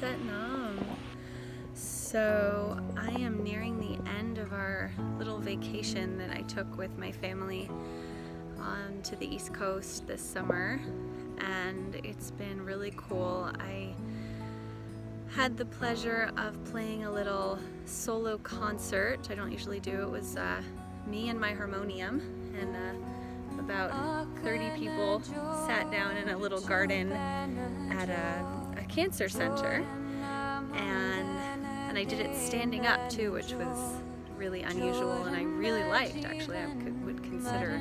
Set Nam. So I am nearing the end of our little vacation that I took with my family to the East Coast this summer, and it's been really cool. I had the pleasure of playing a little solo concert. I don't usually do. It was me and my harmonium, and about 30 people sat down in a little garden at a cancer center, and I did it standing up too, which was really unusual and I really liked. Actually, I would consider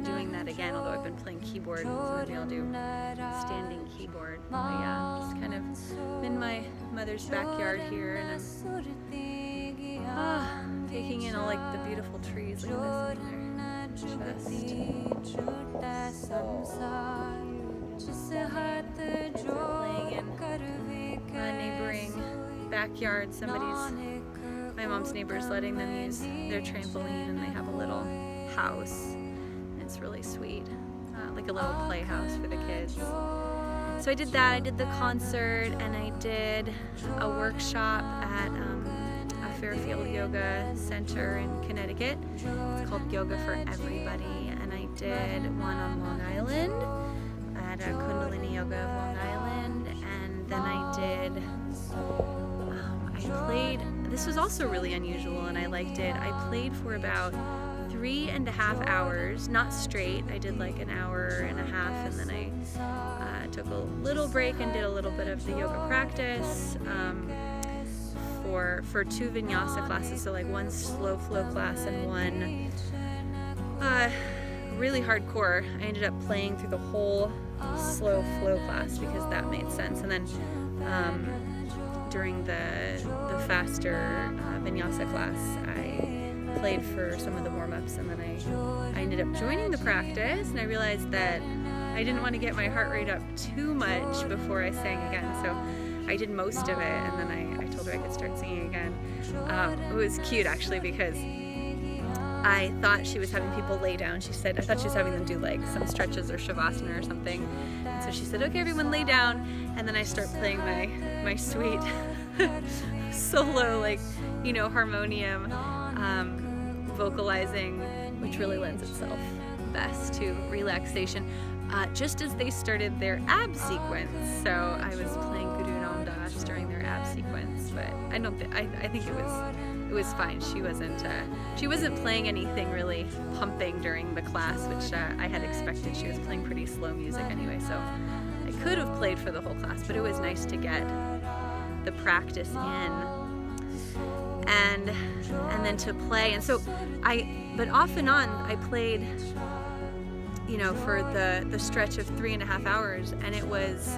doing that again, although I've been playing keyboard, so maybe I'll do standing keyboard. But yeah, just kind of in my mother's backyard here, and I'm taking in all like the beautiful trees. Look at this in there. Just playing in a neighboring backyard. My mom's neighbor's letting them use their trampoline, and they have a little house. It's really sweet, like a little playhouse for the kids. So I did that. I did the concert, and I did a workshop at a Fairfield Yoga Center in Connecticut. It's called Yoga for Everybody, and I did one on Long Island at Kundalini Yoga of Long Island, and then I played. This was also really unusual, and I liked it. I played for about 3.5 hours, not straight. I did like an hour and a half, and then I took a little break and did a little bit of the yoga practice for 2 vinyasa classes, so like one slow flow class and one really hardcore. I ended up playing through the whole slow flow class because that made sense, and then during the faster vinyasa class, I played for some of the warm-ups, and then I ended up joining the practice, and I realized that I didn't want to get my heart rate up too much before I sang again, so I did most of it, and then I told her I could start singing again. It was cute actually, because I thought she was having people lay down. She said, I thought she was having them do like some stretches or shavasana or something. And so she said, okay, everyone lay down. And then I start playing my sweet solo, like, harmonium, vocalizing, which really lends itself best to relaxation. Just as they started their ab sequence. So I was playing Guru Ram Das during their ab sequence, but I think it was fine. She wasn't playing anything really pumping during the class, which I had expected. She was playing pretty slow music anyway, so I could have played for the whole class, but it was nice to get the practice in and then to play. And so but off and on I played for the stretch of 3.5 hours, and it was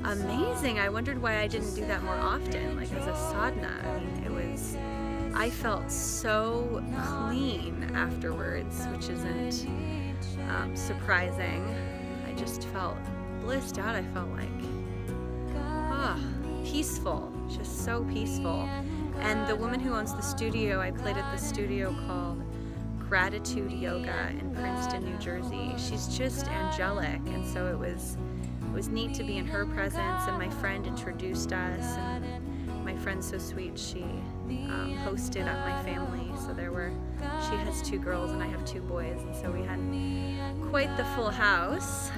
amazing. I wondered why I didn't do that more often, like as a sadhana. I mean, I felt so clean afterwards, which isn't surprising. I just felt blissed out. I felt like peaceful, just so peaceful. And the woman who owns the studio, I played at the studio called Gratitude Yoga in Princeton, New Jersey. She's just angelic, and so it was neat to be in her presence, and my friend introduced us, and my friend's so sweet. She hosted up my family, so she has 2 girls and I have 2 boys, and so we had quite the full house,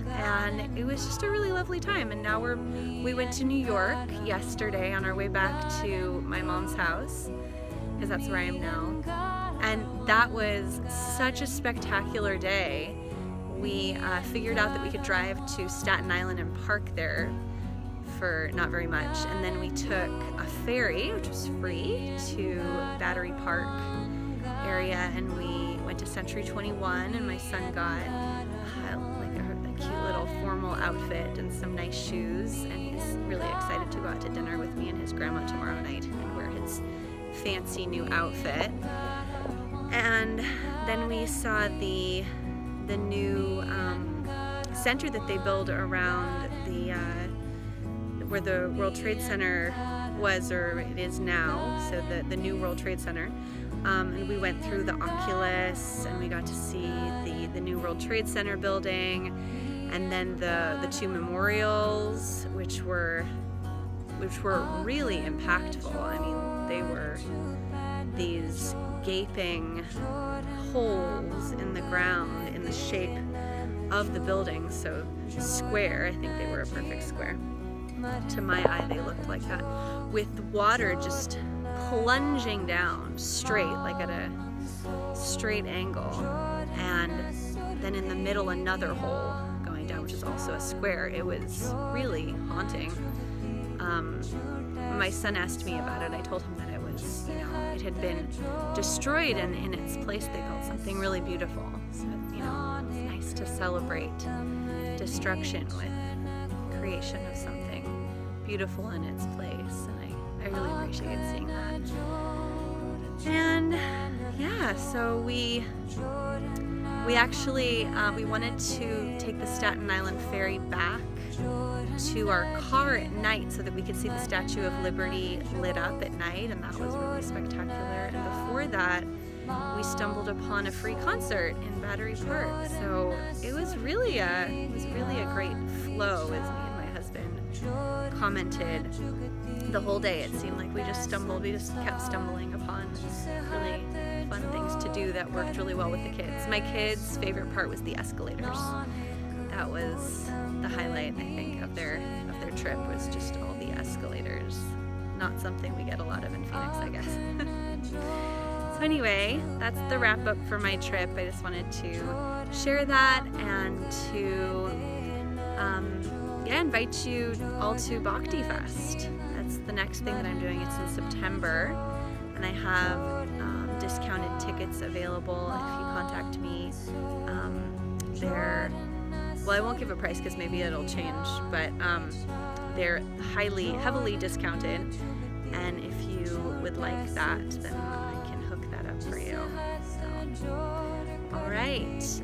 and it was just a really lovely time. And now we went to New York yesterday on our way back to my mom's house, because that's where I am now, and that was such a spectacular day. We figured out that we could drive to Staten Island and park there for not very much, and then we took a ferry, which was free, to Battery Park area, and we went to Century 21, and my son got like a cute little formal outfit and some nice shoes, and he's really excited to go out to dinner with me and his grandma tomorrow night and wear his fancy new outfit. And then we saw the new center that they build around where the World Trade Center was, or it is now, so the new World Trade Center. And we went through the Oculus, and we got to see the new World Trade Center building, and then the 2 memorials, which which were really impactful. I mean, they were these gaping holes in the ground in the shape of the building, so square. I think they were a perfect square. To my eye, they looked like that, with water just plunging down straight, like at a straight angle, and then in the middle another hole going down, which is also a square. It was really haunting. When my son asked me about it, I told him that it was, it had been destroyed, and in its place they built something really beautiful. So, it's nice to celebrate destruction with creation of something beautiful in its place, and I really appreciated seeing that. And yeah, so we actually we wanted to take the Staten Island ferry back to our car at night so that we could see the Statue of Liberty lit up at night, and that was really spectacular. And before that, we stumbled upon a free concert in Battery Park. So it was really a great flow, as me and my husband commented. The whole day it seemed like we just kept stumbling upon really fun things to do that worked really well with the kids. My kids' favorite part was the escalators. That was the highlight, I think, of their trip, was just all the escalators. Not something we get a lot of in Phoenix, I guess. So anyway, that's the wrap up for my trip. I just wanted to share that and to invite you all to Bhakti Fest. That's the next thing that I'm doing. It's in September, and I have discounted tickets available if you contact me. I won't give a price because maybe it'll change, but they're heavily discounted, and if you would like that, then I can hook that up for you. So, all right.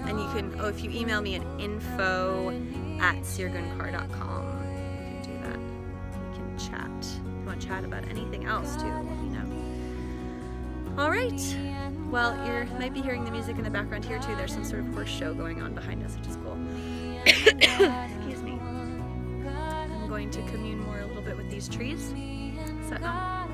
And you can, if you email me at info@sirguncar.com, you can do that. We can chat. If you want to chat about anything else too, let me know. All right. Well, you might be hearing the music in the background here too. There's some sort of horse show going on behind us, which is cool. Excuse me. I'm going to commune more a little bit with these trees. Is that no?